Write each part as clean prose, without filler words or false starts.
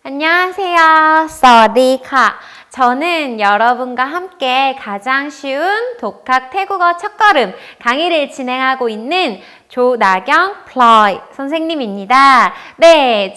안녕하세요. 사와디카. 저는 여러분과 함께 가장 쉬운 독학 태국어 첫걸음 강의를 진행하고 있는 조나경 플로이 선생님입니다. 네,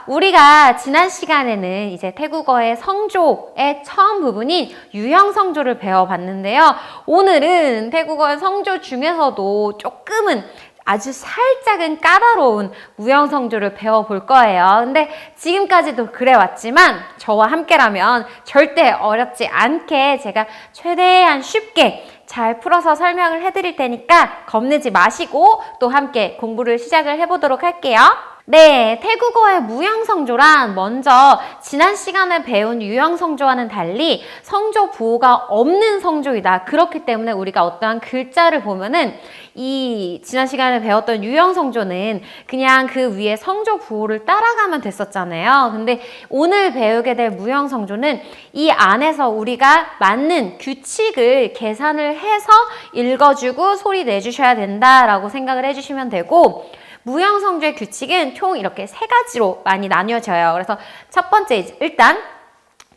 우리가 지난 시간에는 이제 태국어의 성조의 처음 부분인 유형성조를 배워봤는데요. 오늘은 태국어의 성조 중에서도 조금은 아주 살짝은 까다로운 무형성조를 배워볼 거예요. 근데 지금까지도 그래왔지만 저와 함께라면 절대 어렵지 않게 제가 최대한 쉽게 잘 풀어서 설명을 해드릴 테니까 겁내지 마시고 또 함께 공부를 시작을 해보도록 할게요. 네, 태국어의 무형성조란 먼저 지난 시간에 배운 유형성조와는 달리 성조 부호가 없는 성조이다. 그렇기 때문에 우리가 어떠한 글자를 보면은 이 지난 시간에 배웠던 유형성조는 그냥 그 위에 성조 부호를 따라가면 됐었잖아요. 근데 오늘 배우게 될 무형성조는 이 안에서 우리가 맞는 규칙을 계산을 해서 읽어주고 소리 내주셔야 된다라고 생각을 해주시면 되고, 무형성조의 규칙은 총 이렇게 세 가지로 많이 나뉘어져요. 그래서 첫 번째, 일단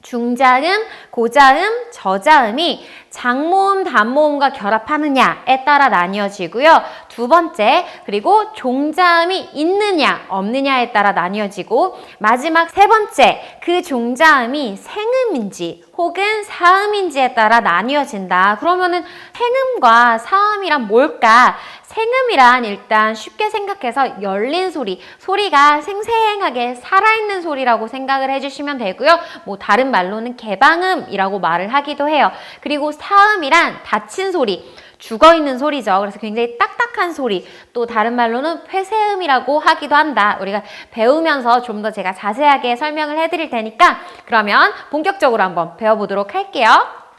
중자음, 고자음, 저자음이 장모음, 단모음과 결합하느냐에 따라 나뉘어지고요. 두 번째, 그리고 종자음이 있느냐, 없느냐에 따라 나뉘어지고, 마지막 세 번째, 그 종자음이 생음인지 혹은 사음인지에 따라 나뉘어진다. 그러면은 생음과 사음이란 뭘까? 생음이란 일단 쉽게 생각해서 열린 소리, 소리가 생생하게 살아있는 소리라고 생각을 해주시면 되고요. 뭐 다른 말로는 개방음이라고 말을 하기도 해요. 그리고 사음이란 닫힌 소리, 죽어있는 소리죠. 그래서 굉장히 딱딱한 소리, 또 다른 말로는 폐쇄음이라고 하기도 한다. 우리가 배우면서 좀 더 제가 자세하게 설명을 해드릴 테니까 그러면 본격적으로 한번 배워보도록 할게요.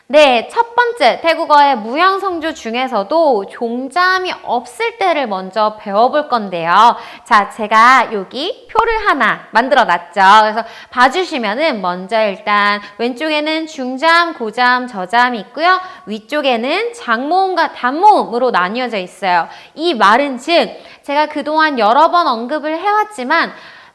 네, 첫 번째 태국어의 무형성조 중에서도 종자음이 없을 때를 먼저 배워볼 건데요. 자, 제가 여기 표를 하나 만들어 놨죠. 그래서 봐주시면은 먼저 일단 왼쪽에는 중자음, 고자음, 저자음이 있고요. 위쪽에는 장모음과 단모음으로 나뉘어져 있어요. 이 말은 즉 제가 그동안 여러 번 언급을 해왔지만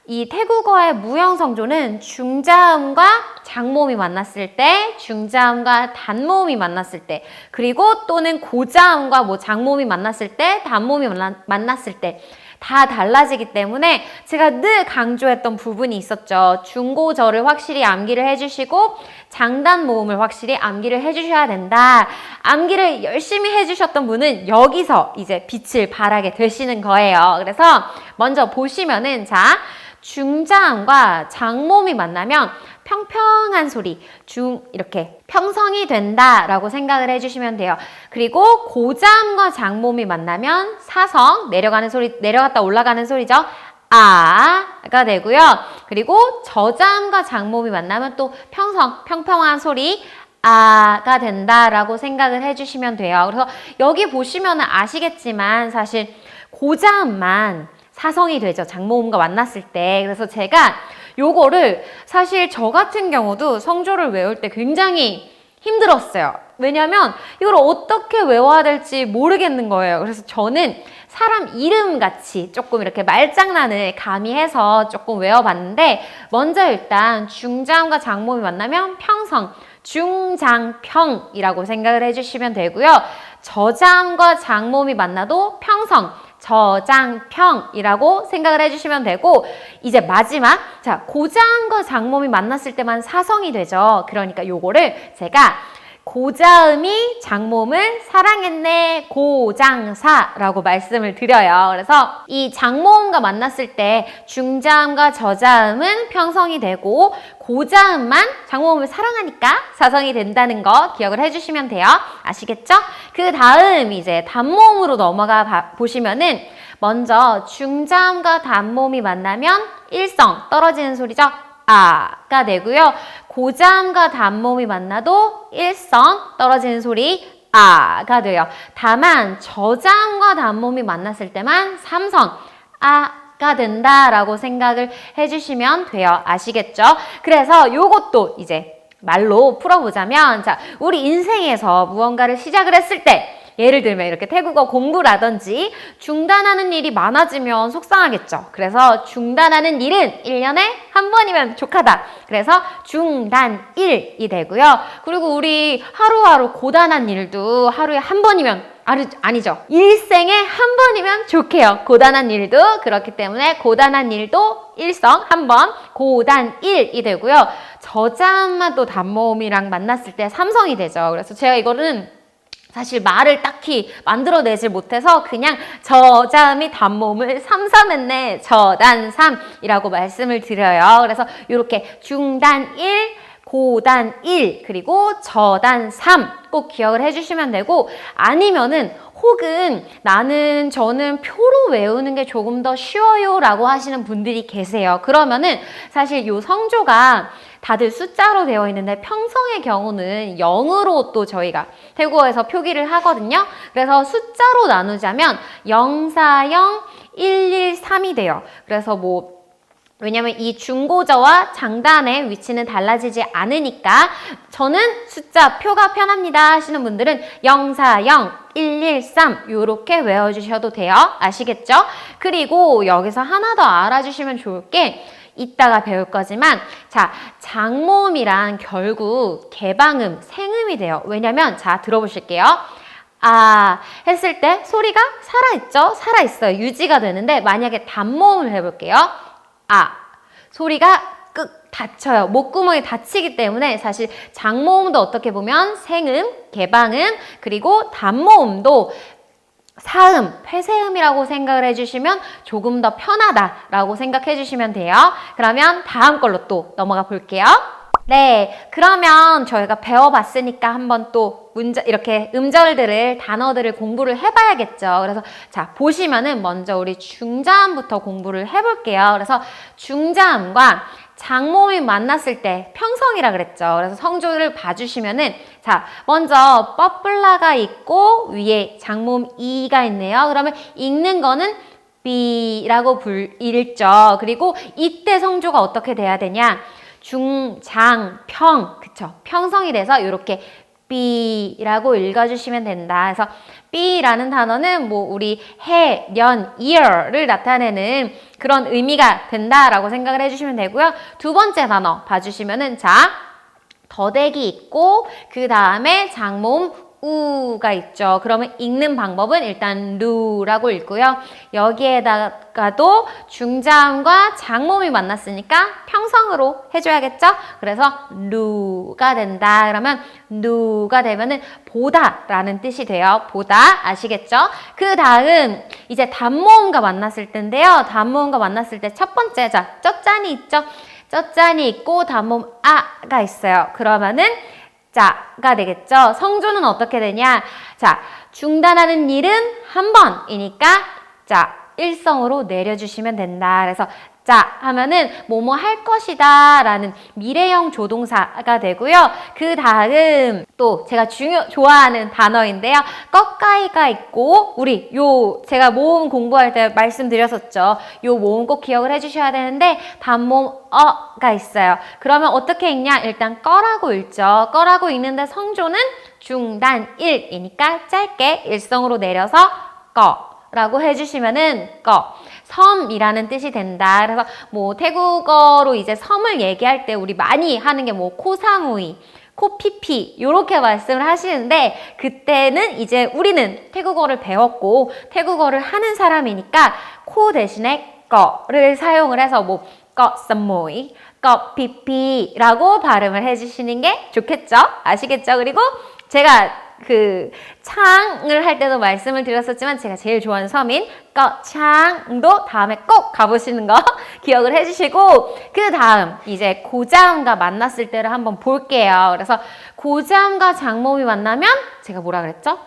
이 태국어의 무형성조는 중자음과 장모음이 만났을 때, 중자음과 단모음이 만났을 때, 그리고 또는 고자음과 뭐 장모음이 만났을 때, 단모음이 만났을 때 다 달라지기 때문에 제가 늘 강조했던 부분이 있었죠. 중고저를 확실히 암기를 해주시고 장단모음을 확실히 암기를 해주셔야 된다. 암기를 열심히 해주셨던 분은 여기서 이제 빛을 발하게 되시는 거예요. 그래서 먼저 보시면은 중자음과 장모음이 만나면 평평한 소리, 이렇게 평성이 된다라고 생각을 해주시면 돼요. 그리고 고자음과 장모음이 만나면 사성, 내려가는 소리, 내려갔다 올라가는 소리죠. 아가 되고요. 그리고 저자음과 장모음이 만나면 또 평평한 소리, 아가 된다라고 생각을 해주시면 돼요. 그래서 여기 보시면 아시겠지만 사실 고자음만 사성이 되죠. 장모음과 만났을 때. 그래서 제가 요거를 사실 저 같은 경우도 성조를 외울 때 굉장히 힘들었어요. 왜냐면 이걸 어떻게 외워야 될지 모르겠는 거예요. 그래서 저는 사람 이름 같이 조금 이렇게 말장난을 가미해서 조금 외워봤는데, 먼저 일단 중자음과 장모음이 만나면 평성, 중장평이라고 생각을 해주시면 되고요. 저자음과 장모음이 만나도 평성, 저장평이라고 생각을 해주시면 되고, 이제 마지막, 고자음과 장모음이 만났을 때만 사성이 되죠. 그러니까 요거를 제가 고자음이 장모음을 사랑했네 고장사라고 말씀을 드려요. 그래서 이 장모음과 만났을 때 중자음과 저자음은 평성이 되고 고자음만 장모음을 사랑하니까 사성이 된다는 거 기억을 해주시면 돼요. 아시겠죠? 그 다음 이제 단모음으로 넘어가 보시면은 먼저 중자음과 단모음이 만나면 일성 떨어지는 소리죠. 아가 되고요. 고자음과 단모음이 만나도 일성 떨어지는 소리 아가 돼요. 다만 저자음과 단모음이 만났을 때만 삼성 아가 된다라고 생각을 해주시면 돼요. 아시겠죠? 그래서 요것도 이제 말로 풀어보자면, 우리 인생에서 무언가를 시작을 했을 때 예를 들면 이렇게 태국어 공부라든지 중단하는 일이 많아지면 속상하겠죠. 그래서 중단하는 일은 1년에 한 번이면 족하다. 그래서 중단일이 되고요. 그리고 우리 하루하루 고단한 일도 하루에 한 번이면 아니죠. 일생에 한 번이면 좋게요. 고단한 일도. 그렇기 때문에 고단한 일도 일성 한 번, 고단일이 되고요. 저자음만 또 단모음이랑 만났을 때 삼성이 되죠. 그래서 제가 이거는 사실 말을 딱히 만들어내질 못해서 그냥 저자음이 단모음을 삼삼했네, 저단삼이라고 말씀을 드려요. 그래서 이렇게 중단일, 고단1 그리고 저단3 꼭 기억을 해주시면 되고, 아니면은 혹은 저는 표로 외우는 게 조금 더 쉬워요 라고 하시는 분들이 계세요. 그러면은 사실 요 성조가 다들 숫자로 되어 있는데 평성의 경우는 0으로 또 저희가 태국어에서 표기를 하거든요. 그래서 숫자로 나누자면 040, 113이 돼요. 그래서 왜냐면 이 중고저와 장단의 위치는 달라지지 않으니까 저는 숫자 표가 편합니다 하시는 분들은 040, 113 이렇게 외워주셔도 돼요. 아시겠죠? 그리고 여기서 하나 더 알아주시면 좋을 게 이따가 배울 거지만, 자, 장모음이란 결국 개방음, 생음이 돼요. 왜냐면 자, 들어보실게요. 아 했을 때 소리가 살아있죠? 살아있어요. 유지가 되는데 만약에 단모음을 해볼게요. 아, 소리가 끄 닫혀요. 목구멍이 닫히기 때문에 사실 장모음도 어떻게 보면 생음, 개방음, 그리고 단모음도 사음, 폐쇄음이라고 생각을 해주시면 조금 더 편하다라고 생각해 주시면 돼요. 그러면 다음 걸로 또 넘어가 볼게요. 네, 그러면 저희가 배워봤으니까 한번 또 이렇게 음절들을, 단어들을 공부를 해봐야겠죠. 그래서 자, 보시면은 먼저 우리 중자음부터 공부를 해볼게요. 그래서 중자음과 장모음이 만났을 때 평성이라 그랬죠. 그래서 성조를 봐주시면은, 자, 먼저 뻐플라가 있고 위에 장모음 이가 있네요. 그러면 읽는 거는 B라고 읽죠. 그리고 이때 성조가 어떻게 돼야 되냐? 중, 장, 평, 그쵸? 평성이 돼서 이렇게 B라고 읽어주시면 된다. 그래서 B라는 단어는 우리 해, 년, year를 나타내는 그런 의미가 된다라고 생각을 해주시면 되고요. 두 번째 단어 봐주시면은, 자, 더대기 있고 그 다음에 장모음 우가 있죠. 그러면 읽는 방법은 일단 루라고 읽고요. 여기에다가도 중자음과 장모음이 만났으니까 평성으로 해줘야겠죠? 그래서 루가 된다. 그러면 루가 되면은 보다라는 뜻이 돼요. 보다. 아시겠죠? 그 다음 이제 단모음과 만났을 때인데요. 단모음과 만났을 때 첫 번째, 자, 쩌짠이 있죠? 쩌짠이 있고 단모음 아가 있어요. 그러면은 자가 되겠죠. 성조는 어떻게 되냐? 자, 중단하는 일은 한 번이니까 자, 일성으로 내려주시면 된다. 그래서 자 하면은 뭐뭐 할 것이다 라는 미래형 조동사가 되고요. 그 다음 또 제가 좋아하는 단어인데요. 꺾가이가 있고, 우리 제가 모음 공부할 때 말씀드렸었죠. 요 모음 꼭 기억을 해주셔야 되는데 단모음 어가 있어요. 그러면 어떻게 읽냐? 일단 꺼라고 읽죠. 꺼라고 읽는데 성조는 중단일이니까 짧게 일성으로 내려서 꺼라고 해주시면은 섬이라는 뜻이 된다. 그래서 태국어로 이제 섬을 얘기할 때 우리 많이 하는 게 코사무이, 코피피 이렇게 말씀을 하시는데, 그때는 이제 우리는 태국어를 배웠고 태국어를 하는 사람이니까 코 대신에 꺼를 사용을 해서 꺼사무이, 꺼피피라고 발음을 해주시는 게 좋겠죠? 아시겠죠? 그리고 제가 창을 할 때도 말씀을 드렸었지만 제가 제일 좋아하는 섬인 꺼창도 다음에 꼭 가보시는 거 기억을 해주시고, 그 다음 이제 고자음과 만났을 때를 한번 볼게요. 그래서 고자음과 장모음이 만나면 제가 뭐라 그랬죠?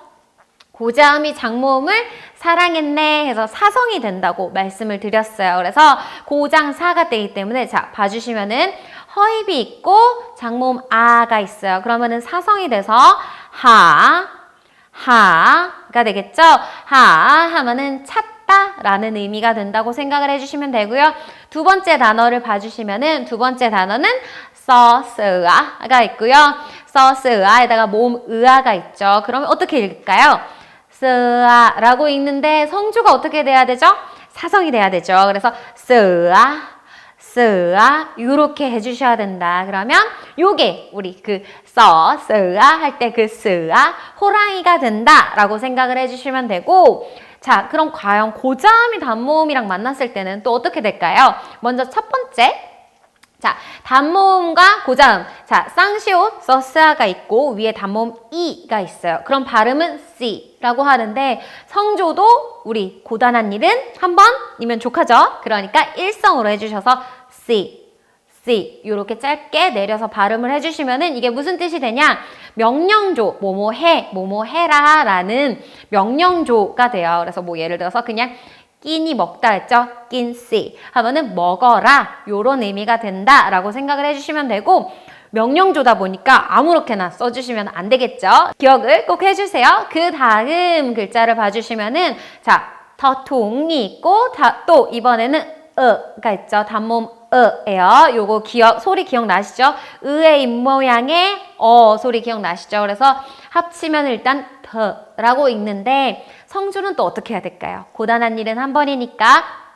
고자음이 장모음을 사랑했네 해서 사성이 된다고 말씀을 드렸어요. 그래서 고장사가 되기 때문에 자, 봐주시면은 허입이 있고 장모음 아가 있어요. 그러면은 사성이 돼서 하가 되겠죠? 하 하면은 찾다 라는 의미가 된다고 생각을 해주시면 되고요. 두 번째 단어를 봐주시면은, 두 번째 단어는 서스아가 있고요. 서스아에다가 모음 의아가 있죠. 그러면 어떻게 읽을까요? 쓰아라고 읽는데 성조가 어떻게 돼야 되죠? 사성이 돼야 되죠. 그래서 쓰아 이렇게 해주셔야 된다. 그러면 요게 우리 그 쓰아 할 때 그 쓰아 호랑이가 된다라고 생각을 해주시면 되고, 자, 그럼 과연 고자음이 단모음이랑 만났을 때는 또 어떻게 될까요? 먼저 첫 번째, 자, 단모음과 고자음. 자, 쌍시옷, 서스아가 있고 위에 단모음 이가 있어요. 그럼 발음은 C라고 하는데 성조도 우리 고단한 일은 한 번이면 족하죠? 그러니까 일성으로 해주셔서 C 이렇게 짧게 내려서 발음을 해주시면은 이게 무슨 뜻이 되냐? 명령조, 뭐뭐 해라 라는 명령조가 돼요. 그래서 뭐 예를 들어서 그냥 끼니 먹다 했죠? 낀씨 하면은 먹어라 요런 의미가 된다라고 생각을 해주시면 되고, 명령조다 보니까 아무렇게나 써주시면 안 되겠죠? 기억을 꼭 해주세요. 그 다음 글자를 봐주시면은 자, 더통이 있고 또 이번에는 가 있죠? 단모음 예요. 요거 소리 기억나시죠? 의의 입모양의 소리 기억나시죠? 그래서 합치면 일단 더라고 읽는데 성조는 또 어떻게 해야 될까요? 고단한 일은 한 번이니까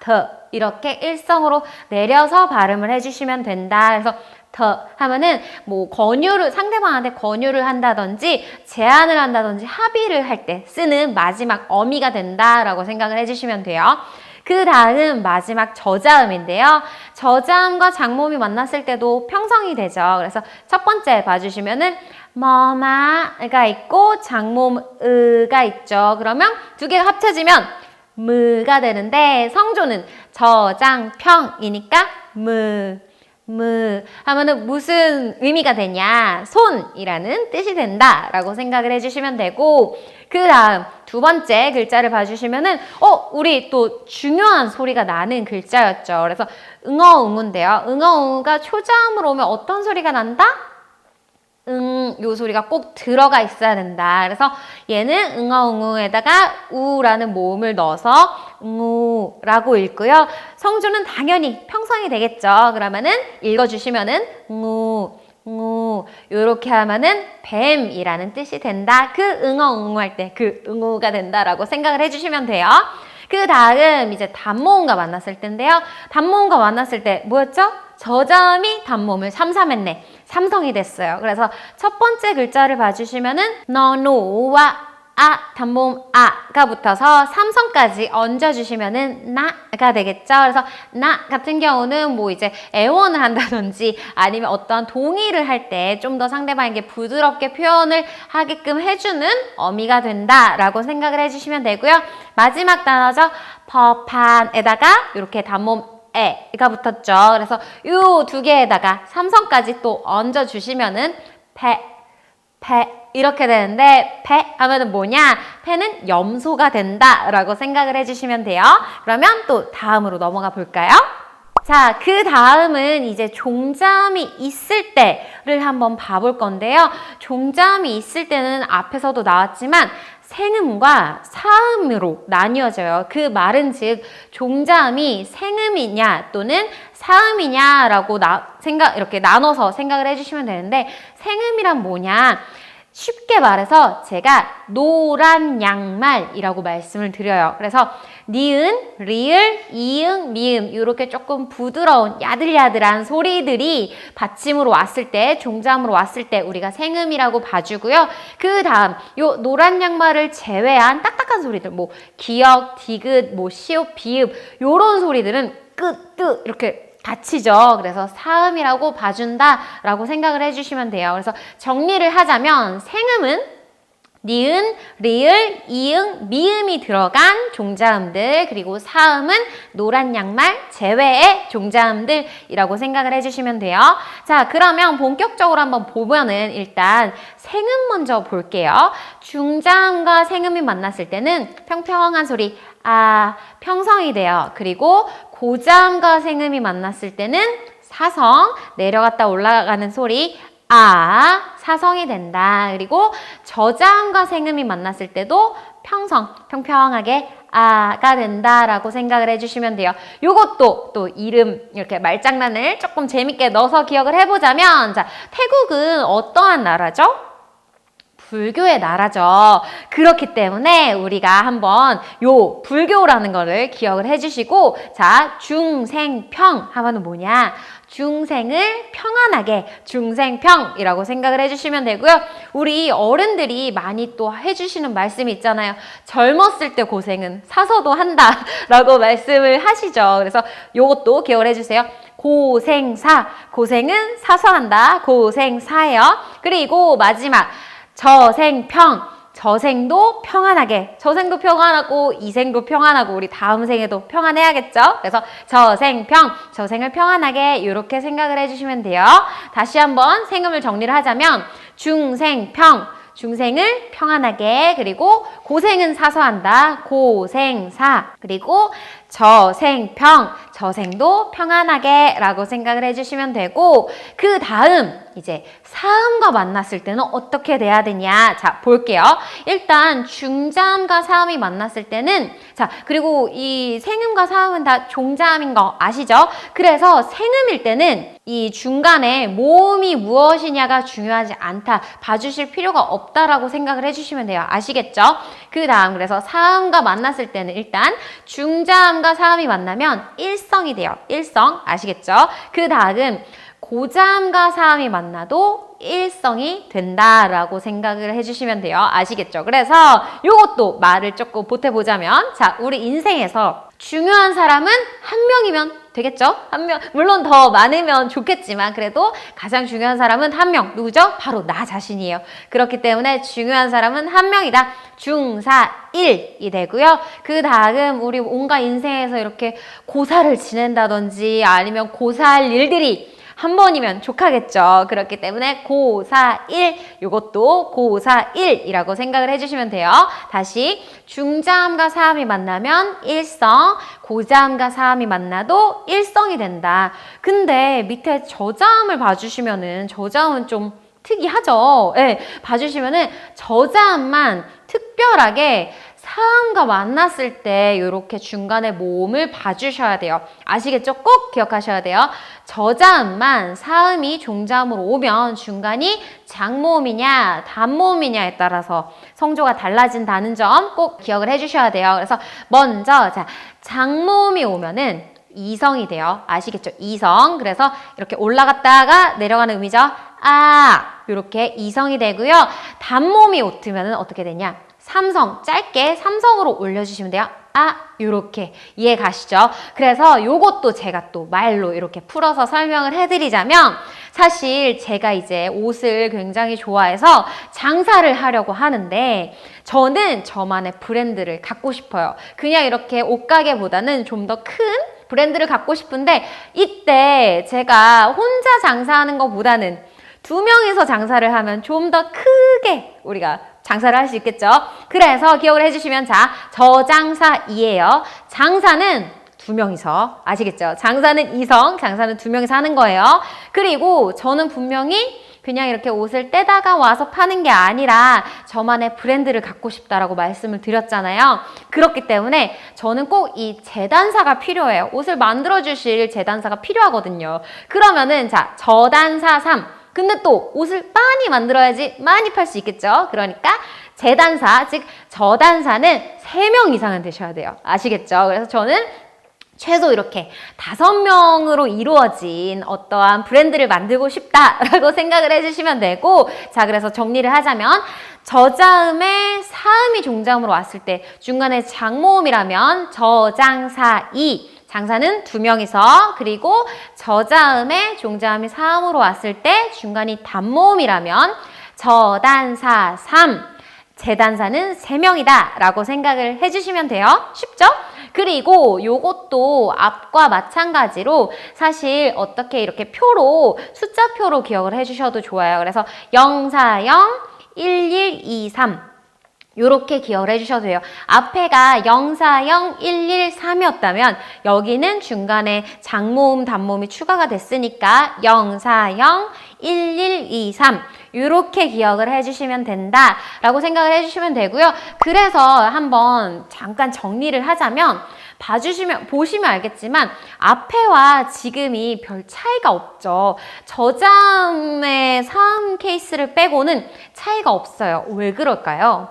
더 이렇게 일성으로 내려서 발음을 해주시면 된다. 그래서 더 하면은 뭐 상대방한테 권유를 한다든지 제안을 한다든지 합의를 할 때 쓰는 마지막 어미가 된다라고 생각을 해주시면 돼요. 그 다음 마지막 저자음인데요. 저자음과 장모음이 만났을 때도 평성이 되죠. 그래서 첫 번째 봐주시면은 뭐마가 있고 장모음 으가 있죠. 그러면 두 개가 합쳐지면 무가 되는데 성조는 저장평이니까 무 하면은 무슨 의미가 되냐? 손이라는 뜻이 된다라고 생각을 해주시면 되고, 그 다음 두 번째 글자를 봐주시면은 우리 또 중요한 소리가 나는 글자였죠. 그래서 응어응우인데요. 응어응우가 초자음으로 오면 어떤 소리가 난다? 요 소리가 꼭 들어가 있어야 된다. 그래서 얘는 응어응우에다가 우라는 모음을 넣어서 응우라고 읽고요. 성조는 당연히 평성이 되겠죠. 그러면은 읽어주시면은 응우 요렇게 하면은 뱀이라는 뜻이 된다. 그 응어응우 할 때 그 응우가 된다라고 생각을 해주시면 돼요. 그 다음 이제 단모음과 만났을 때인데요. 단모음과 만났을 때 뭐였죠? 저자음이 단모음을 삼삼했네. 삼성이 됐어요. 그래서 첫 번째 글자를 봐주시면은 너노와 단모음 아가 붙어서 삼성까지 얹어주시면은 나가 되겠죠. 그래서 나 같은 경우는 뭐 이제 애원을 한다든지 아니면 어떤 동의를 할 때 좀 더 상대방에게 부드럽게 표현을 하게끔 해주는 어미가 된다라고 생각을 해주시면 되고요. 마지막 단어죠. 법한에다가 이렇게 단모음 에가 붙었죠. 그래서 이 두 개에다가 삼성까지 또 얹어주시면은 배 이렇게 되는데 배 하면은 뭐냐? 배는 염소가 된다라고 생각을 해주시면 돼요. 그러면 또 다음으로 넘어가 볼까요? 자, 그 다음은 이제 종자음이 있을 때를 한번 봐볼 건데요. 종자음이 있을 때는 앞에서도 나왔지만 생음과 사음으로 나뉘어져요. 그 말은 즉 종자음이 생음이냐 또는 사음이냐라고 이렇게 나눠서 생각을 해주시면 되는데, 생음이란 뭐냐? 쉽게 말해서 제가 노란 양말이라고 말씀을 드려요. 그래서 니은, 리을, 이응, 미음 이렇게 조금 부드러운 야들야들한 소리들이 받침으로 왔을 때, 종자음으로 왔을 때 우리가 생음이라고 봐주고요. 그 다음 요 노란 양말을 제외한 딱딱한 소리들, 뭐 기역, 디귿, 뭐 시옷, 비읍 요런 소리들은 뜨 이렇게 닫히죠. 그래서 사음이라고 봐준다라고 생각을 해주시면 돼요. 그래서 정리를 하자면 생음은 니은, 리을, 이응, 미음이 들어간 종자음들, 그리고 사음은 노란 양말 제외의 종자음들이라고 생각을 해주시면 돼요. 자, 그러면 본격적으로 한번 보면은 일단 생음 먼저 볼게요. 중자음과 생음이 만났을 때는 평평한 소리 평성이 돼요. 그리고 고자음과 생음이 만났을 때는 사성, 내려갔다 올라가는 소리 사성이 된다. 그리고 저자음과 생음이 만났을 때도 평평하게 가 된다라고 생각을 해주시면 돼요. 요것도 또 이름 이렇게 말장난을 조금 재밌게 넣어서 기억을 해보자면, 자, 태국은 어떠한 나라죠? 불교의 나라죠. 그렇기 때문에 우리가 한번 요 불교라는 거를 기억을 해주시고, 자, 중생평 하면은 뭐냐? 중생을 평안하게, 중생평이라고 생각을 해주시면 되고요. 우리 어른들이 많이 또 해주시는 말씀이 있잖아요. 젊었을 때 고생은 사서도 한다 라고 말씀을 하시죠. 그래서 요것도 기억을 해주세요. 고생사, 고생은 사서 한다. 고생사예요. 그리고 마지막 저생평, 저생도 평안하게, 저생도 평안하고 이생도 평안하고 우리 다음 생에도 평안해야겠죠? 그래서 저생평, 저생을 평안하게 이렇게 생각을 해주시면 돼요. 다시 한번 생음을 정리를 하자면 중생평, 중생을 평안하게, 그리고 고생은 사서 한다. 고생사. 그리고 저생평, 저생도 평안하게 라고 생각을 해주시면 되고, 그 다음 이제 사음과 만났을 때는 어떻게 돼야 되냐? 자, 볼게요. 일단 중자음과 사음이 만났을 때는, 자, 그리고 이 생음과 사음은 다 종자음인 거 아시죠? 그래서 생음일 때는 이 중간에 모음이 무엇이냐가 중요하지 않다, 봐주실 필요가 없다라고 생각을 해주시면 돼요. 아시겠죠? 그 다음, 그래서 사음과 만났을 때는 일단 중자음과 사음이 만나면 일성이 돼요. 일성. 아시겠죠? 그 다음 고자음과 사음이 만나도 일성이 된다라고 생각을 해주시면 돼요. 아시겠죠? 그래서 요것도 말을 조금 보태보자면, 자, 우리 인생에서 중요한 사람은 한 명이면 되겠죠? 한 명, 물론 더 많으면 좋겠지만 그래도 가장 중요한 사람은 한 명. 누구죠? 바로 나 자신이에요. 그렇기 때문에 중요한 사람은 한 명이다. 중사일이 되고요. 그 다음 우리 온갖 인생에서 이렇게 고사를 지낸다든지 아니면 고사할 일들이 한 번이면 족하겠죠. 그렇기 때문에 고사일, 요것도 고사일이라고 생각을 해주시면 돼요. 다시 중자음과 사음이 만나면 일성, 고자음과 사음이 만나도 일성이 된다. 근데 밑에 저자음을 봐주시면은, 저자음은 좀 특이하죠. 네, 봐주시면은 저자음만 특별하게 사음과 만났을 때 이렇게 중간에 모음을 봐주셔야 돼요. 아시겠죠? 꼭 기억하셔야 돼요. 저자음만 사음이 종자음으로 오면 중간이 장모음이냐 단모음이냐에 따라서 성조가 달라진다는 점 꼭 기억을 해주셔야 돼요. 그래서 먼저 자, 장모음이 오면은 이성이 돼요. 아시겠죠? 이성. 그래서 이렇게 올라갔다가 내려가는 음이죠. 아, 이렇게 이성이 되고요. 단모음이 오트면은 어떻게 되냐? 삼성, 짧게 삼성으로 올려주시면 돼요. 아, 요렇게 이해 가시죠? 그래서 요것도 제가 또 말로 이렇게 풀어서 설명을 해드리자면, 사실 제가 이제 옷을 굉장히 좋아해서 장사를 하려고 하는데 저는 저만의 브랜드를 갖고 싶어요. 그냥 이렇게 옷가게보다는 좀 더 큰 브랜드를 갖고 싶은데, 이때 제가 혼자 장사하는 것보다는 두 명이서 장사를 하면 좀 더 크게 우리가 장사를 할 수 있겠죠. 그래서 기억을 해주시면, 자, 저장사이에요. 장사는 두 명이서, 아시겠죠? 장사는 이성, 장사는 두 명이서 하는 거예요. 그리고 저는 분명히 그냥 이렇게 옷을 떼다가 와서 파는 게 아니라 저만의 브랜드를 갖고 싶다라고 말씀을 드렸잖아요. 그렇기 때문에 저는 꼭 이 재단사가 필요해요. 옷을 만들어주실 재단사가 필요하거든요. 그러면은 자, 저단사 3. 근데 또 옷을 많이 만들어야지 많이 팔 수 있겠죠. 그러니까 재단사, 즉 저단사는 3명 이상은 되셔야 돼요. 아시겠죠? 그래서 저는 최소 이렇게 5명으로 이루어진 어떠한 브랜드를 만들고 싶다라고 생각을 해주시면 되고, 자, 그래서 정리를 하자면 저자음에 사음이 종자음으로 왔을 때 중간에 장모음이라면 저장사이, 장사는 두 명이서, 그리고 저자음에 종자음이 사음으로 왔을 때 중간이 단모음이라면 저단사 3, 재단사는 3명이다 라고 생각을 해주시면 돼요. 쉽죠? 그리고 요것도 앞과 마찬가지로 사실 어떻게 이렇게 표로, 숫자표로 기억을 해주셔도 좋아요. 그래서 040, 1123 요렇게 기억을 해주셔도 돼요. 앞에가 040, 113이었다면 여기는 중간에 장모음, 단모음이 추가가 됐으니까 040, 1123 이렇게 기억을 해주시면 된다라고 생각을 해주시면 되고요. 그래서 한번 잠깐 정리를 하자면, 보시면 알겠지만 앞에와 지금이 별 차이가 없죠. 저잠의 사음 케이스를 빼고는 차이가 없어요. 왜 그럴까요?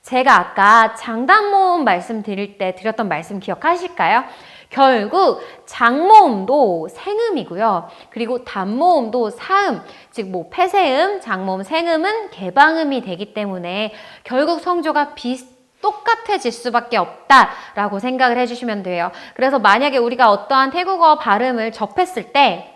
제가 아까 장단모음 말씀드릴 때 드렸던 말씀 기억하실까요? 결국 장모음도 생음이고요. 그리고 단모음도 사음, 즉 뭐 폐쇄음, 장모음, 생음은 개방음이 되기 때문에 결국 성조가 똑같아질 수밖에 없다라고 생각을 해주시면 돼요. 그래서 만약에 우리가 어떠한 태국어 발음을 접했을 때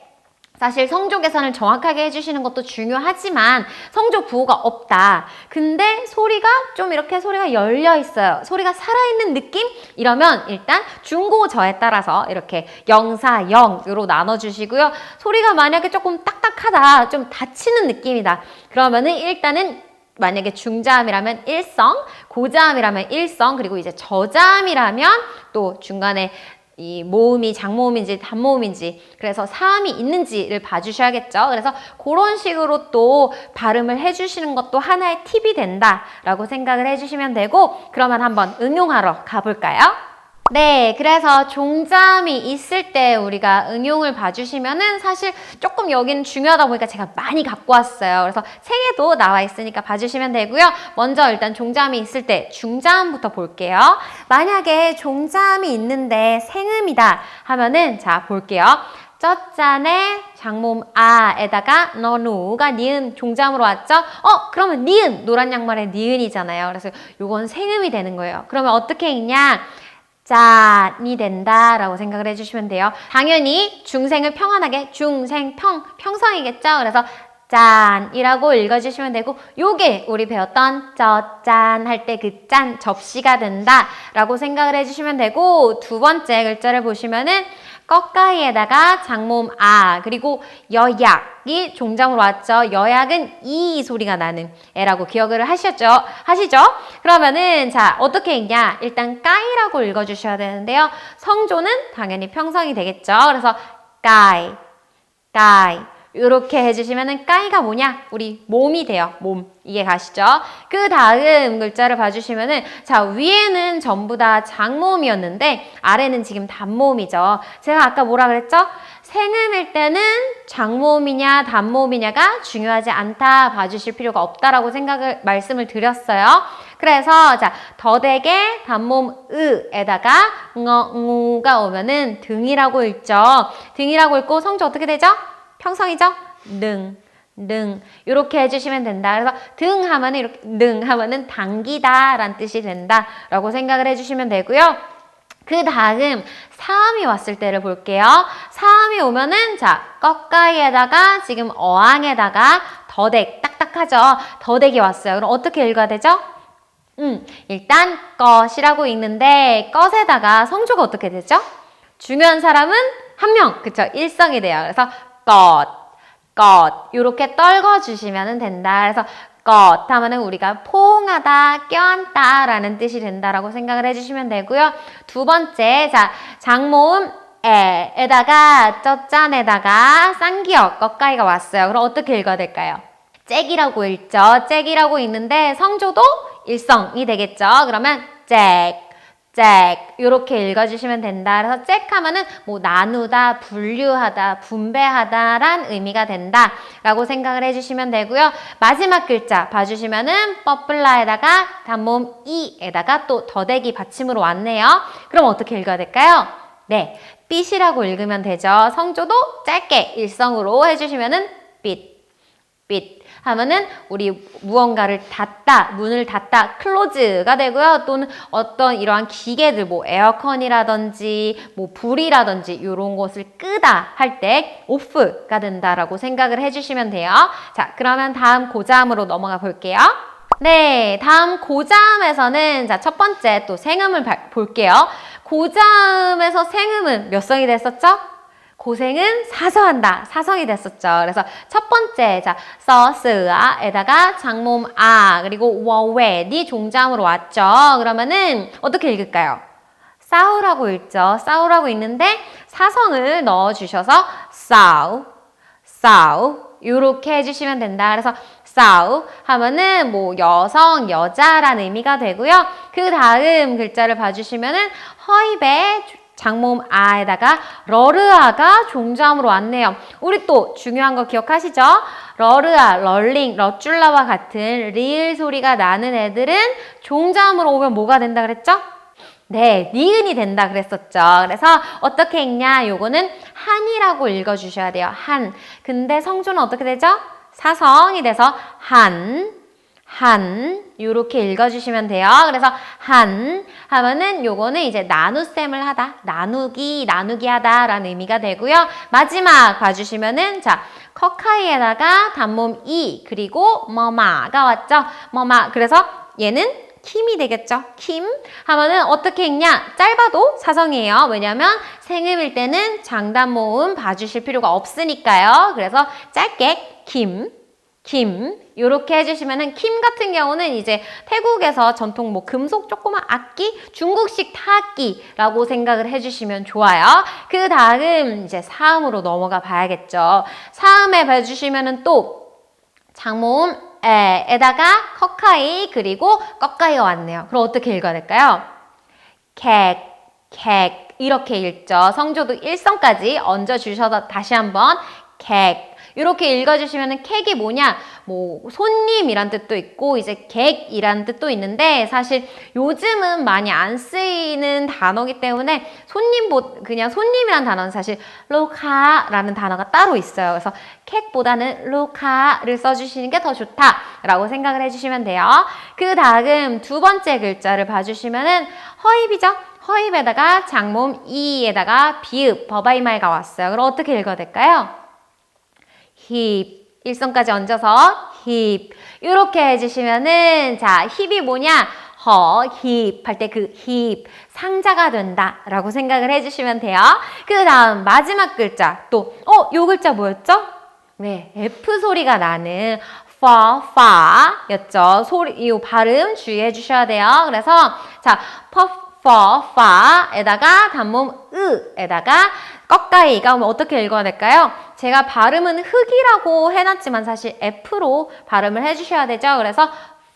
사실 성조 계산을 정확하게 해주시는 것도 중요하지만 성조 구호가 없다. 근데 소리가 좀 이렇게 소리가 열려 있어요. 소리가 살아있는 느낌? 이러면 일단 중고저에 따라서 이렇게 0, 4, 0으로 나눠주시고요. 소리가 만약에 조금 딱딱하다, 좀 닫히는 느낌이다. 그러면은 일단은 만약에 중자음이라면 일성, 고자음이라면 일성, 그리고 이제 저자음이라면 또 중간에 이 모음이 장모음인지 단모음인지 그래서 사음이 있는지를 봐주셔야겠죠. 그래서 그런 식으로 또 발음을 해주시는 것도 하나의 팁이 된다라고 생각을 해주시면 되고 그러면 한번 응용하러 가볼까요? 네, 그래서 종자음이 있을 때 우리가 응용을 봐주시면은 사실 조금 여기는 중요하다 보니까 제가 많이 갖고 왔어요. 그래서 책에도 나와 있으니까 봐주시면 되고요. 먼저 일단 종자음이 있을 때 중자음부터 볼게요. 만약에 종자음이 있는데 생음이다 하면은 자 볼게요. 쩌짠에 장모음 아에다가 너누가 니은 종자음으로 왔죠? 그러면 니은 노란 양말의 니은이잖아요. 그래서 요건 생음이 되는 거예요. 그러면 어떻게 읽냐? 짠이 된다라고 생각을 해주시면 돼요. 당연히 중생을 평안하게 평성이겠죠. 그래서 짠이라고 읽어주시면 되고 요게 우리 배웠던 짠 할 때 그 짠 접시가 된다라고 생각을 해주시면 되고 두 번째 글자를 보시면은 꺾가이에다가 장모음 아 그리고 여약이 종자음으로 왔죠. 여약은 이 소리가 나는 애라고 기억을 하시죠? 그러면은 자 어떻게 읽냐? 일단 까이라고 읽어주셔야 되는데요. 성조는 당연히 평성이 되겠죠. 그래서 까이 이렇게 해주시면은 까이가 뭐냐? 우리 몸이 돼요. 몸. 이게 가시죠? 그 다음 글자를 봐주시면은 자 위에는 전부 다 장모음이었는데 아래는 지금 단모음이죠. 제가 아까 뭐라 그랬죠? 생음일 때는 장모음이냐 단모음이냐가 중요하지 않다 봐주실 필요가 없다라고 말씀을 드렸어요. 그래서 자 더덱에 단모음 으에다가 응어가 오면은 등이라고 읽죠. 등이라고 읽고 성조 어떻게 되죠? 평성이죠? 능 이렇게 해주시면 된다. 그래서 등 하면은 이렇게 능 하면은 당기다 라는 뜻이 된다 라고 생각을 해주시면 되고요. 그 다음 사음이 왔을 때를 볼게요. 사음이 오면은 자 꺾가이에다가 지금 어항에다가 더덱 딱딱하죠. 더덱이 왔어요. 그럼 어떻게 읽어야 되죠? 일단 것이라고 읽는데 것에다가 성조가 어떻게 되죠? 중요한 사람은 한 명, 그쵸? 일성이 돼요. 그래서 것 이렇게 떨궈주시면 된다. 그래서 것 하면은 우리가 포옹하다, 껴안다 라는 뜻이 된다라고 생각을 해주시면 되고요. 두 번째, 자 장모음 에다가 쩌짠에다가 쌍기역 꺾가이가 왔어요. 그럼 어떻게 읽어야 될까요? 잭이라고 읽죠. 잭이라고 읽는데 성조도 일성이 되겠죠. 그러면 잭 이렇게 읽어주시면 된다. 그래서 잭하면은 뭐 나누다, 분류하다, 분배하다란 의미가 된다라고 생각을 해주시면 되고요. 마지막 글자 봐주시면은 뻐플라에다가 단모음 이에다가 또 더대기 받침으로 왔네요. 그럼 어떻게 읽어야 될까요? 네, 삐이라고 읽으면 되죠. 성조도 짧게 일성으로 해주시면은 삐 하면은 우리 무언가를 닫다, 문을 닫다, 클로즈가 되고요. 또는 어떤 이러한 기계들, 뭐 에어컨이라든지 뭐 불이라든지 이런 것을 끄다 할 때 오프가 된다라고 생각을 해주시면 돼요. 자, 그러면 다음 고자음으로 넘어가 볼게요. 네, 다음 고자음에서는 자, 첫 번째 또 생음을 볼게요. 고자음에서 생음은 몇 성이 됐었죠? 고생은 사서한다. 사성이 됐었죠. 그래서 첫 번째, 자, 서스아에다가 장모음 아, 그리고 워웨니 종자음으로 왔죠. 그러면은 어떻게 읽을까요? 싸우라고 읽죠. 싸우라고 읽는데 사성을 넣어주셔서 싸우 이렇게 해주시면 된다. 그래서 싸우 하면은 뭐 여성, 여자라는 의미가 되고요. 그 다음 글자를 봐주시면은 허입에 장모음 아에다가 러르아가 종자음으로 왔네요. 우리 또 중요한 거 기억하시죠? 러르아, 럴링, 러줄라와 같은 리을 소리가 나는 애들은 종자음으로 오면 뭐가 된다 그랬죠? 네, 니은이 된다 그랬었죠. 그래서 어떻게 읽냐? 요거는 한이라고 읽어주셔야 돼요. 한. 근데 성조는 어떻게 되죠? 사성이 돼서 한, 요렇게 읽어주시면 돼요. 그래서 한 하면은 요거는 이제 나눗셈을 하다, 나누기 하다 라는 의미가 되고요. 마지막 봐주시면은 자, 커카이에다가 단모음 이 그리고 머마가 왔죠. 머마. 그래서 얘는 킴이 되겠죠. 킴 하면은 어떻게 읽냐? 짧아도 사성이에요. 왜냐면 생음일 때는 장단모음 봐주실 필요가 없으니까요. 그래서 짧게 킴 요렇게 해주시면은 킴 같은 경우는 이제 태국에서 전통 뭐 금속 조그만 악기, 중국식 타악기라고 생각을 해주시면 좋아요. 그 다음 이제 사음으로 넘어가 봐야겠죠. 사음에 봐주시면은 또 장모음 에다가 커카이 그리고 꺾가이가 왔네요. 그럼 어떻게 읽어야 될까요? 객 이렇게 읽죠. 성조도 일성까지 얹어주셔서 다시 한번 객 이렇게 읽어주시면은 객이 뭐냐? 뭐 손님이란 뜻도 있고 이제 객이란 뜻도 있는데 사실 요즘은 많이 안 쓰이는 단어기 때문에 그냥 손님이란 단어는 사실 로카라는 단어가 따로 있어요. 그래서 객보다는 로카를 써주시는 게 더 좋다라고 생각을 해주시면 돼요. 그 다음 두 번째 글자를 봐주시면은 허입이죠. 허입에다가 장모음 이에다가 비읍 버바이말가 왔어요. 그럼 어떻게 읽어야 될까요? 힙 일성까지 얹어서 힙 이렇게 해주시면은 자 힙이 뭐냐 힙 할 때 그 힙 상자가 된다 라고 생각을 해주시면 돼요. 그 다음 마지막 글자 또 요 글자 뭐였죠? 네 F 소리가 나는 파 였죠. 이 발음 주의해 주셔야 돼요. 그래서 자 파에다가 단모음 에다가 꺾가이가 오면 어떻게 읽어야 될까요? 제가 발음은 흑이라고 해놨지만 사실 F로 발음을 해주셔야 되죠. 그래서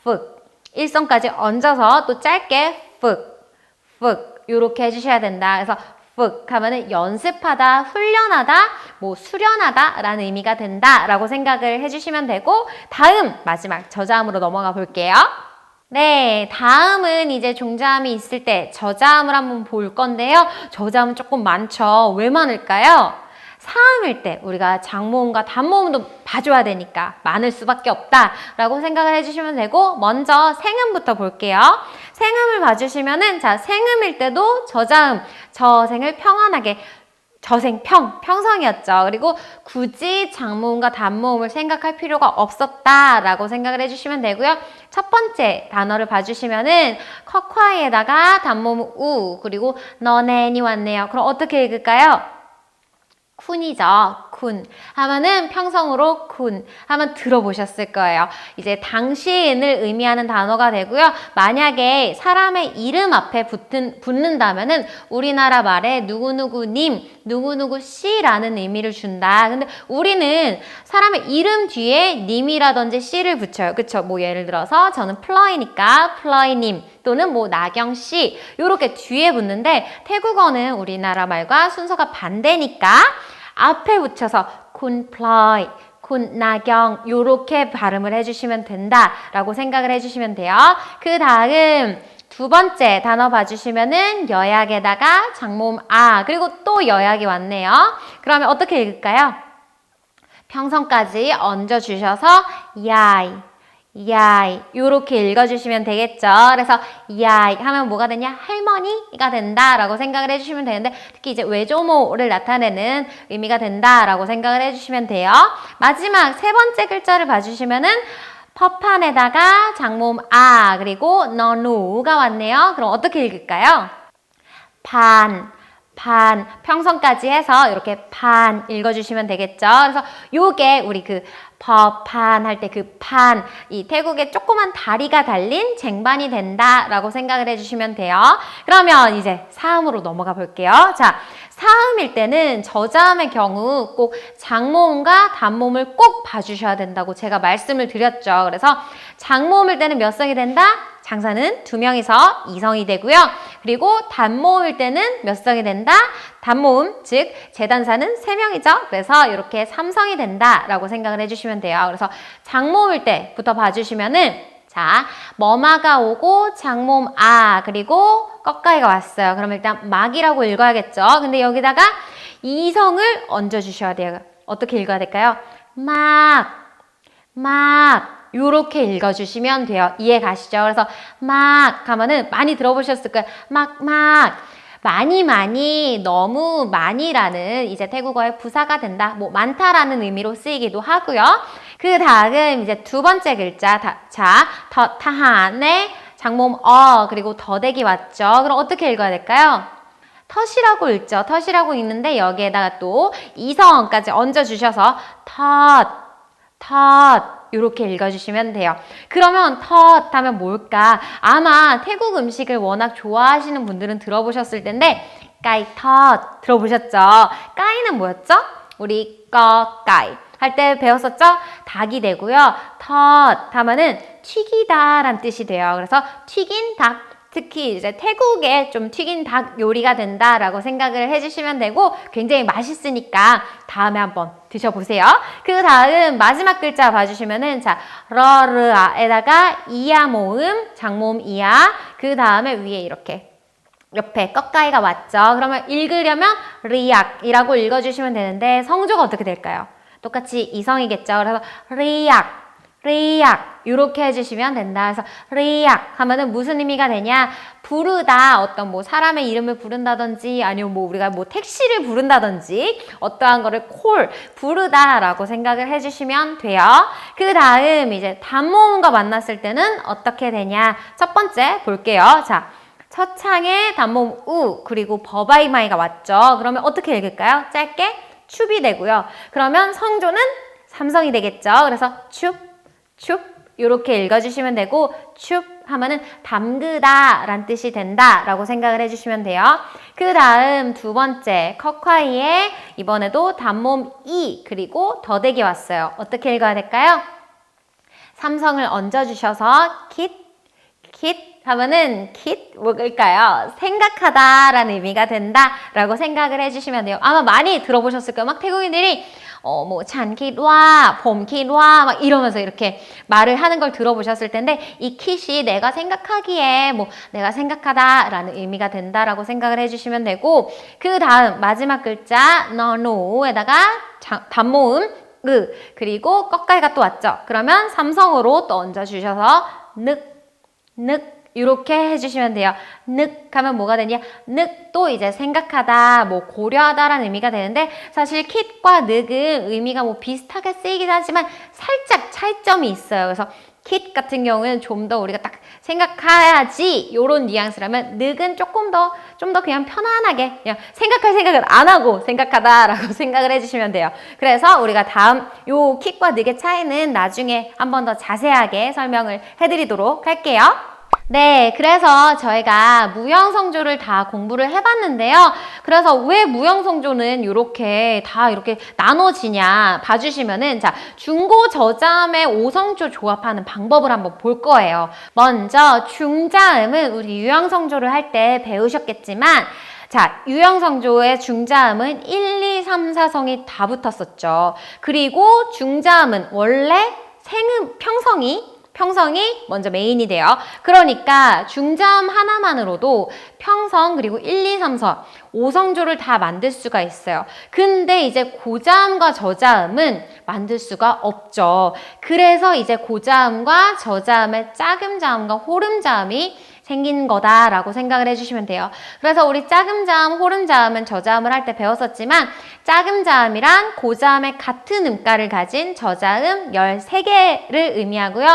푹 일성까지 얹어서 또 짧게 푹 요렇게 해주셔야 된다. 그래서 푹 하면은 연습하다, 훈련하다, 뭐 수련하다 라는 의미가 된다 라고 생각을 해주시면 되고 다음 마지막 저자음으로 넘어가 볼게요. 네, 다음은 이제 종자음이 있을 때 저자음을 한번 볼 건데요. 저자음은 조금 많죠. 왜 많을까요? 사음일 때 우리가 장모음과 단모음도 봐줘야 되니까 많을 수밖에 없다라고 생각을 해주시면 되고 먼저 생음부터 볼게요. 생음을 봐주시면은 자 생음일 때도 저자음, 저생을 평안하게 평성이었죠. 그리고 굳이 장모음과 단모음을 생각할 필요가 없었다라고 생각을 해주시면 되고요. 첫 번째 단어를 봐주시면은 커콰이에다가 단모음 우 그리고 너넨이 왔네요. 그럼 어떻게 읽을까요? 쿤이죠. 쿤 하면은 평성으로 쿤 하면 들어보셨을 거예요. 이제 당신을 의미하는 단어가 되고요. 만약에 사람의 이름 앞에 붙는다면은 우리나라 말에 누구누구님, 누구누구씨라는 의미를 준다. 근데 우리는 사람의 이름 뒤에 님이라든지 씨를 붙여요. 그쵸? 뭐 예를 들어서 저는 플러이니까 플러이님 또는 뭐 나경씨 요렇게 뒤에 붙는데 태국어는 우리나라 말과 순서가 반대니까 앞에 붙여서 쿤플라이, 쿤나경 요렇게 발음을 해주시면 된다라고 생각을 해주시면 돼요. 그 다음 두 번째 단어 봐주시면은 여약에다가 장모음 아 그리고 또 여약이 왔네요. 그러면 어떻게 읽을까요? 평성까지 얹어주셔서 야이 요렇게 읽어주시면 되겠죠. 그래서 야이 하면 뭐가 되냐? 할머니가 된다라고 생각을 해주시면 되는데 특히 이제 외조모를 나타내는 의미가 된다라고 생각을 해주시면 돼요. 마지막 세 번째 글자를 봐주시면은 퍼판에다가 장모음 아 그리고 너누가 왔네요. 그럼 어떻게 읽을까요? 반 평성까지 해서 이렇게 판 읽어주시면 되겠죠. 그래서 요게 우리 그 판 할 때 그 판, 이 태국에 조그만 다리가 달린 쟁반이 된다라고 생각을 해주시면 돼요. 그러면 이제 사음으로 넘어가 볼게요. 자, 사음일 때는 저자음의 경우 꼭 장모음과 단모음을 꼭 봐주셔야 된다고 제가 말씀을 드렸죠. 그래서 장모음일 때는 몇 성이 된다? 장사는 2명이서 2성이 되고요. 그리고 단모음일 때는 몇 성이 된다? 단모음, 즉 재단사는 3명이죠. 그래서 이렇게 3성이 된다라고 생각을 해주시면 돼요. 그래서 장모음일 때부터 봐주시면은 자, 머마가 오고 장모음 아 그리고 꺾가이가 왔어요. 그럼 일단 막이라고 읽어야겠죠. 근데 여기다가 이성을 얹어주셔야 돼요. 어떻게 읽어야 될까요? 막 요렇게 읽어주시면 돼요. 이해 가시죠? 그래서 막 하면은 많이 들어보셨을 거예요. 막 많이 너무 많이라는 이제 태국어의 부사가 된다. 뭐 많다라는 의미로 쓰이기도 하고요. 그 다음 이제 두 번째 글자 자, 더 타한의 장모음 그리고 더대기 왔죠. 그럼 어떻게 읽어야 될까요? 텄이라고 읽죠. 텄이라고 읽는데 여기에다가 또 이성까지 얹어주셔서 텄 이렇게 읽어주시면 돼요. 그러면 텄 하면 뭘까? 아마 태국 음식을 워낙 좋아하시는 분들은 들어보셨을 텐데 까이 텄 들어보셨죠? 까이는 뭐였죠? 우리 까이 할 때 배웠었죠? 닭이 되고요. 텄 하면은 튀기다 라는 뜻이 돼요. 그래서 튀긴 닭, 특히 이제 태국에 좀 튀긴 닭 요리가 된다라고 생각을 해주시면 되고 굉장히 맛있으니까 다음에 한번 드셔보세요. 그 다음 마지막 글자 봐주시면은 자 러르아에다가 이야 모음, 장모음 이야 그 다음에 위에 이렇게 옆에 꺾가이가 왔죠. 그러면 읽으려면 리약이라고 읽어주시면 되는데 성조가 어떻게 될까요? 똑같이 이성이겠죠. 그래서 리약 이렇게 해주시면 된다. 그래서 리약 하면은 무슨 의미가 되냐? 부르다 어떤 뭐 사람의 이름을 부른다든지 아니면 뭐 우리가 뭐 택시를 부른다든지 어떠한 거를 부르다라고 생각을 해주시면 돼요. 그 다음 이제 단모음과 만났을 때는 어떻게 되냐? 첫 번째 볼게요. 자. 첫 창에 단모음 우 그리고 버바이마이가 왔죠. 그러면 어떻게 읽을까요? 짧게 춥이 되고요. 그러면 성조는 3성이 되겠죠. 그래서 춥 이렇게 읽어주시면 되고 춥 하면은 담그다 라는 뜻이 된다 라고 생각을 해주시면 돼요. 그 다음 두 번째 커콰이에 이번에도 단모음 이 그리고 더대기 왔어요. 어떻게 읽어야 될까요? 3성을 얹어주셔서 킷 하면은 뭘까요? 생각하다라는 의미가 된다라고 생각을 해주시면 돼요. 아마 많이 들어보셨을 거예요. 막 태국인들이 뭐 찬킷와 봄킷와 막 이러면서 이렇게 말을 하는 걸 들어보셨을 텐데 이 킷이 내가 생각하기에 뭐 내가 생각하다라는 의미가 된다라고 생각을 해주시면 되고 그 다음 마지막 글자 너노에다가 단모음 그리고 꺾가이가 또 왔죠. 그러면 3성으로 또 얹어주셔서 늑 이렇게 해주시면 돼요. 늑 하면 뭐가 되냐? 늑도 이제 생각하다, 뭐 고려하다라는 의미가 되는데 사실 킷과 늑은 의미가 뭐 비슷하게 쓰이긴 하지만 살짝 차이점이 있어요. 그래서 킷 같은 경우는 좀 더 우리가 딱 생각해야지 이런 뉘앙스라면 늑은 좀 더 그냥 편안하게 그냥 생각할 생각을 안 하고 생각하다라고 생각을 해주시면 돼요. 그래서 우리가 다음 요 킷과 늑의 차이는 나중에 한 번 더 자세하게 설명을 해드리도록 할게요. 네, 그래서 저희가 무형성조를 다 공부를 해봤는데요. 그래서 왜 무형성조는 이렇게 다 이렇게 나눠지냐 봐주시면은 자 중고 저자음의 5성조 조합하는 방법을 한번 볼 거예요. 먼저 중자음은 우리 유형성조를 할 때 배우셨겠지만 자, 유형성조의 중자음은 1, 2, 3, 4성이 다 붙었었죠. 그리고 중자음은 원래 평성이 먼저 메인이 돼요. 그러니까 중자음 하나만으로도 평성 그리고 1, 2, 3성 5성조를 다 만들 수가 있어요. 근데 이제 고자음과 저자음은 만들 수가 없죠. 그래서 이제 고자음과 저자음의 짝음자음과 호름자음이 생긴 거다라고 생각을 해주시면 돼요. 그래서 우리 짝음자음, 호름자음은 저자음을 할 때 배웠었지만 짝음자음이란 고자음의 같은 음가를 가진 저자음 13개를 의미하고요.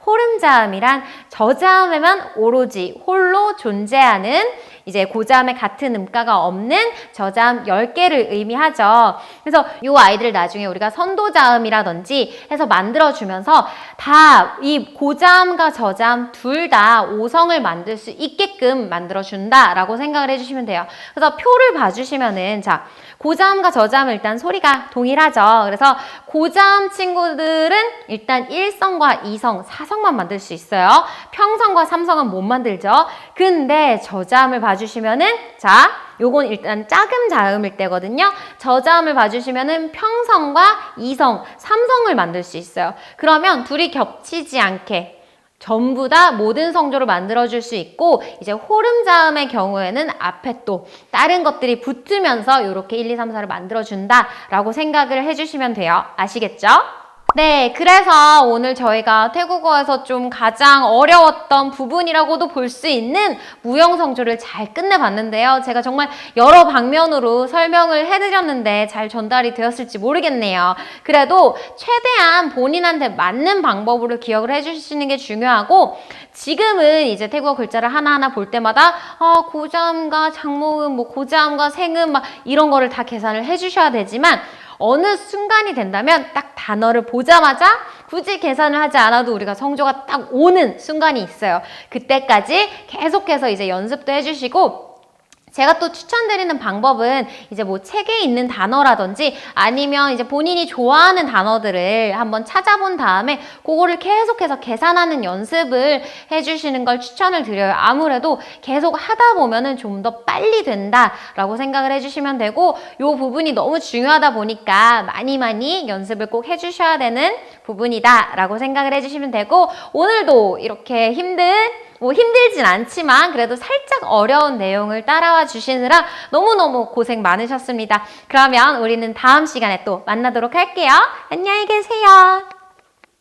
호름자음이란 저자음에만 오로지 홀로 존재하는 이제 고자음에 같은 음가가 없는 저자음 10개를 의미하죠. 그래서 이 아이들을 나중에 우리가 선도자음이라든지 해서 만들어주면서 다 이 고자음과 저자음 둘 다 5성을 만들 수 있게끔 만들어준다라고 생각을 해주시면 돼요. 그래서 표를 봐주시면은 자, 고자음과 저자음은 일단 소리가 동일하죠. 그래서 고자음 친구들은 일단 1성과 2성, 4성만 만들 수 있어요. 평성과 3성은 못 만들죠. 근데 저자음을 봐주시면은 자, 요건 일단 작은 자음일 때거든요. 저자음을 봐주시면은 평성과 2성, 3성을 만들 수 있어요. 그러면 둘이 겹치지 않게 전부 다 모든 성조로 만들어줄 수 있고 이제 호름자음의 경우에는 앞에 또 다른 것들이 붙으면서 이렇게 1, 2, 3, 4를 만들어준다라고 생각을 해주시면 돼요. 아시겠죠? 네, 그래서 오늘 저희가 태국어에서 좀 가장 어려웠던 부분이라고도 볼 수 있는 무형성조를 잘 끝내봤는데요. 제가 정말 여러 방면으로 설명을 해드렸는데 잘 전달이 되었을지 모르겠네요. 그래도 최대한 본인한테 맞는 방법으로 기억을 해주시는 게 중요하고 지금은 이제 태국어 글자를 하나하나 볼 때마다 고자음과 장모음, 뭐 고자음과 생음 막 이런 거를 다 계산을 해주셔야 되지만 어느 순간이 된다면 딱 단어를 보자마자 굳이 계산을 하지 않아도 우리가 성조가 딱 오는 순간이 있어요. 그때까지 계속해서 이제 연습도 해주시고 제가 또 추천드리는 방법은 이제 뭐 책에 있는 단어라든지 아니면 이제 본인이 좋아하는 단어들을 한번 찾아본 다음에 그거를 계속해서 계산하는 연습을 해주시는 걸 추천을 드려요. 아무래도 계속 하다 보면은 좀 더 빨리 된다라고 생각을 해주시면 되고 이 부분이 너무 중요하다 보니까 많이 연습을 꼭 해주셔야 되는 부분이다라고 생각을 해주시면 되고 오늘도 이렇게 힘들진 않지만 그래도 살짝 어려운 내용을 따라와 주시느라 너무너무 고생 많으셨습니다. 그러면 우리는 다음 시간에 또 만나도록 할게요. 안녕히 계세요.